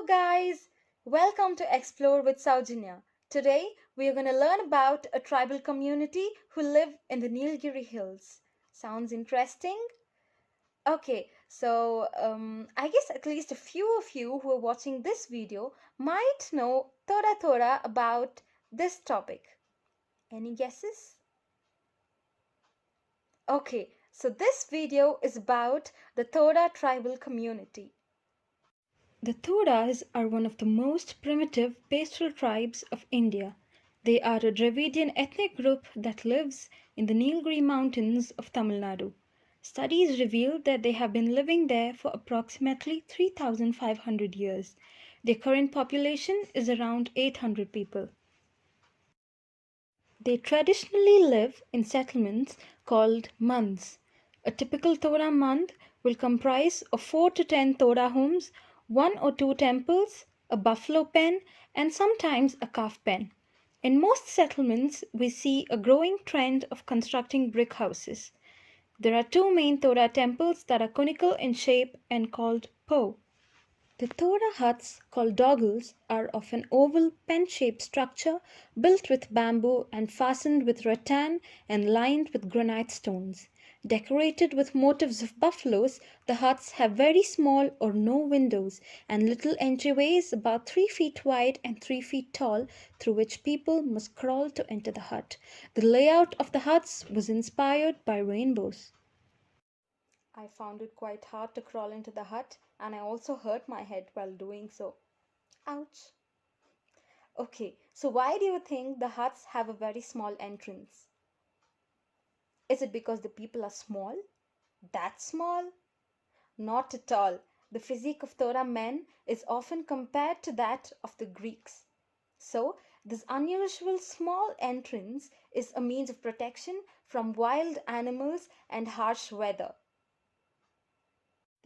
guys, welcome to Explore with Saujanya. Today we are going to learn about a tribal community who live in the Nilgiri Hills. Sounds interesting? Okay, I guess at least a few of you who are watching this video might know Toda about this topic. Any guesses? Okay, so this video is about the Toda Tribal Community. The Todas are one of the most primitive pastoral tribes of India. They are a Dravidian ethnic group that lives in the Nilgiri Mountains of Tamil Nadu. Studies reveal that they have been living there for approximately 3,500 years. Their current population is around 800 people. They traditionally live in settlements called munds. A typical Toda mund will comprise of 4 to 10 Toda homes, 1 or 2 temples, a buffalo pen, and sometimes a calf pen. In most settlements, we see a growing trend of constructing brick houses. There are 2 main Toda temples that are conical in shape and called po. The Toda huts, called dogels, are of an oval pen-shaped structure built with bamboo and fastened with rattan and lined with granite stones. Decorated with motifs of buffaloes, the huts have very small or no windows and little entryways about 3 feet wide and 3 feet tall through which people must crawl to enter the hut. The layout of the huts was inspired by rainbows. I found it quite hard to crawl into the hut, and I also hurt my head while doing so. Ouch. Okay, so why do you think the huts have a very small entrance? Is it because the people are small? That small? Not at all. The physique of Toda men is often compared to that of the Greeks. So, this unusual small entrance is a means of protection from wild animals and harsh weather.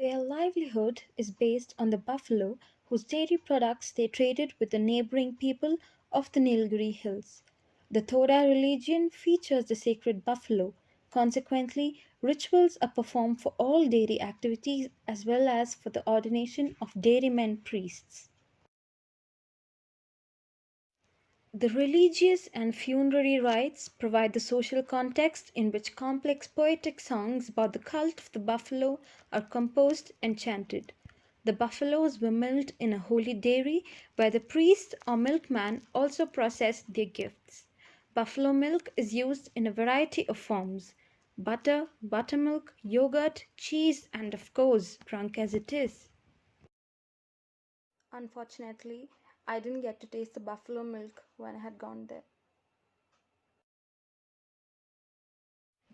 Their livelihood is based on the buffalo, whose dairy products they traded with the neighboring people of the Nilgiri Hills. The Toda religion features the sacred buffalo. Consequently, rituals are performed for all dairy activities as well as for the ordination of dairymen priests. The religious and funerary rites provide the social context in which complex poetic songs about the cult of the buffalo are composed and chanted. The buffaloes were milked in a holy dairy where the priest or milkman also processed their gifts. Buffalo milk is used in a variety of forms: butter, buttermilk, yogurt, cheese, and of course, drunk as it is. Unfortunately, I didn't get to taste the buffalo milk when I had gone there.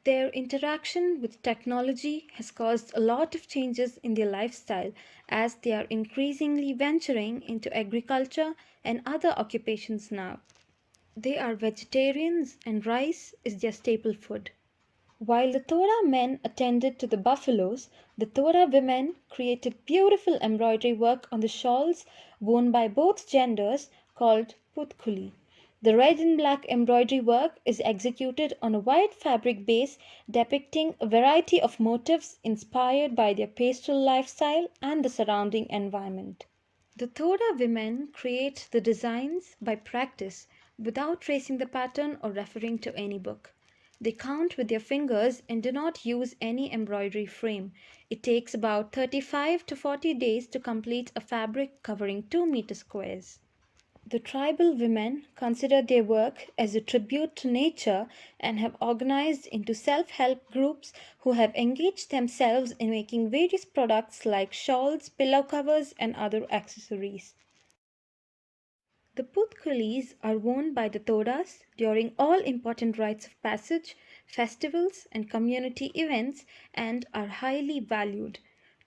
Their interaction with technology has caused a lot of changes in their lifestyle as they are increasingly venturing into agriculture and other occupations now. They are vegetarians and rice is their staple food. While the Toda men attended to the buffaloes, the Toda women created beautiful embroidery work on the shawls worn by both genders called putkuli. The red and black embroidery work is executed on a white fabric base depicting a variety of motifs inspired by their pastoral lifestyle and the surrounding environment. The Toda women create the designs by practice without tracing the pattern or referring to any book. They count with their fingers and do not use any embroidery frame. It takes about 35 to 40 days to complete a fabric covering 2-meter squares. The tribal women consider their work as a tribute to nature and have organized into self-help groups who have engaged themselves in making various products like shawls, pillow covers, and other accessories. The putkulis are worn by the Todas during all important rites of passage, festivals, and community events and are highly valued.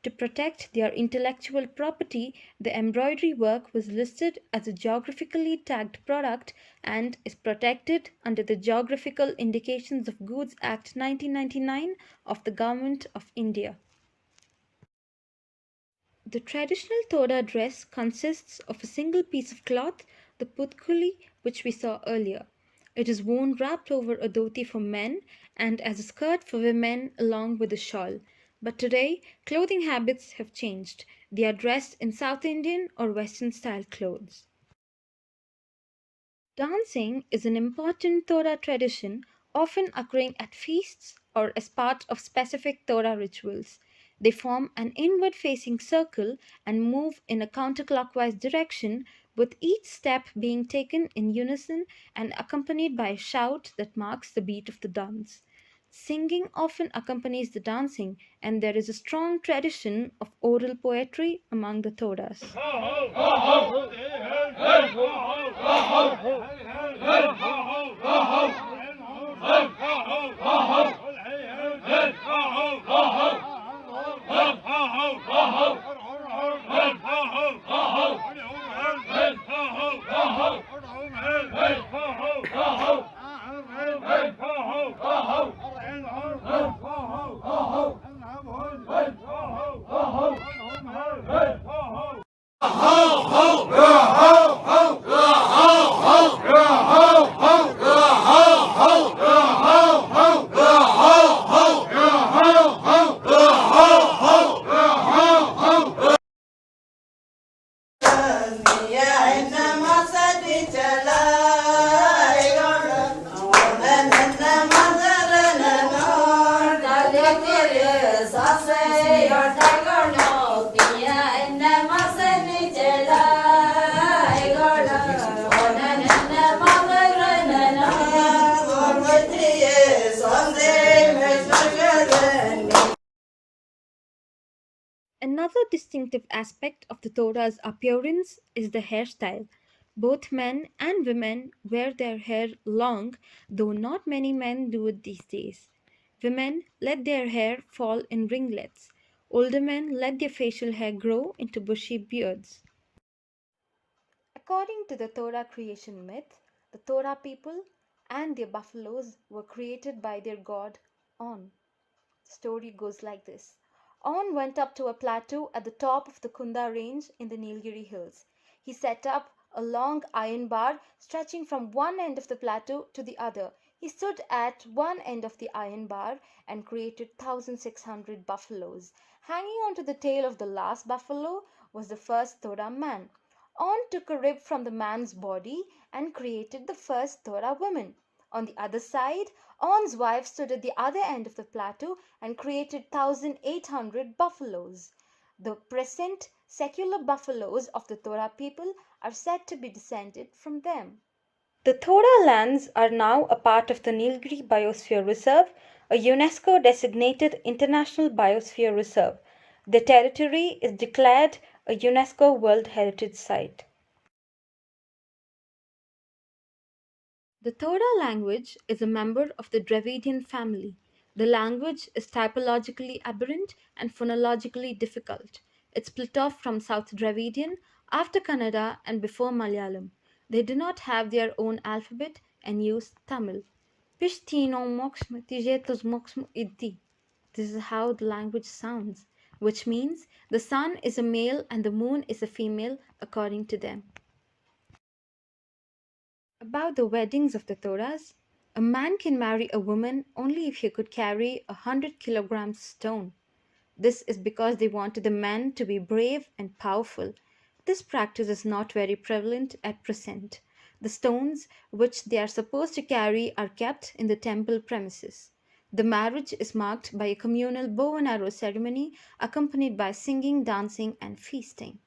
To protect their intellectual property, the embroidery work was listed as a geographically tagged product and is protected under the Geographical Indications of Goods Act 1999 of the Government of India. The traditional Toda dress consists of a single piece of cloth, the putkuli, which we saw earlier. It is worn wrapped over a dhoti for men and as a skirt for women along with a shawl. But today, clothing habits have changed. They are dressed in South Indian or Western style clothes. Dancing is an important Toda tradition, often occurring at feasts or as part of specific Toda rituals. They form an inward facing circle and move in a counterclockwise direction, with each step being taken in unison and accompanied by a shout that marks the beat of the dance. Singing often accompanies the dancing, and there is a strong tradition of oral poetry among the Todas. Another distinctive aspect of the Toda's appearance is the hairstyle. Both men and women wear their hair long, though not many men do it these days. Women let their hair fall in ringlets. Older men let their facial hair grow into bushy beards. According to the Toda creation myth, the Toda people and their buffaloes were created by their god On. The story goes like this. On went up to a plateau at the top of the Kunda range in the Nilgiri Hills. He set up a long iron bar stretching from one end of the plateau to the other. He stood at one end of the iron bar and created 1,600 buffaloes. Hanging onto the tail of the last buffalo was the first Toda man. On took a rib from the man's body and created the first Toda woman. On the other side, On's wife stood at the other end of the plateau and created 1,800 buffaloes. The present secular buffaloes of the Toda people are said to be descended from them. The Toda lands are now a part of the Nilgiri Biosphere Reserve, a UNESCO designated international biosphere reserve. The territory is declared a UNESCO World Heritage Site. The Toda language is a member of the Dravidian family. The language is typologically aberrant and phonologically difficult. It split off from South Dravidian after Kannada and before Malayalam. They do not have their own alphabet and use Tamil. This is how the language sounds, which means the sun is a male and the moon is a female according to them. About the weddings of the Todas, a man can marry a woman only if he could carry 100 kilograms stone. This is because they wanted the man to be brave and powerful. This practice is not very prevalent at present. The stones which they are supposed to carry are kept in the temple premises. The marriage is marked by a communal bow and arrow ceremony accompanied by singing, dancing, and feasting.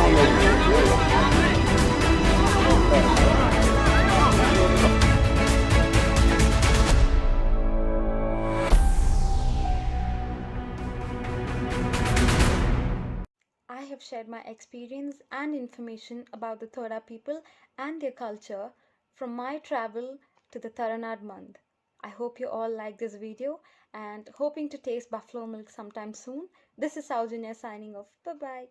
I have shared my experience and information about the Thoda people and their culture from my travel to the Taranad month. I hope you all like this video and hoping to taste buffalo milk sometime soon. This is Saujanya signing off. Bye bye.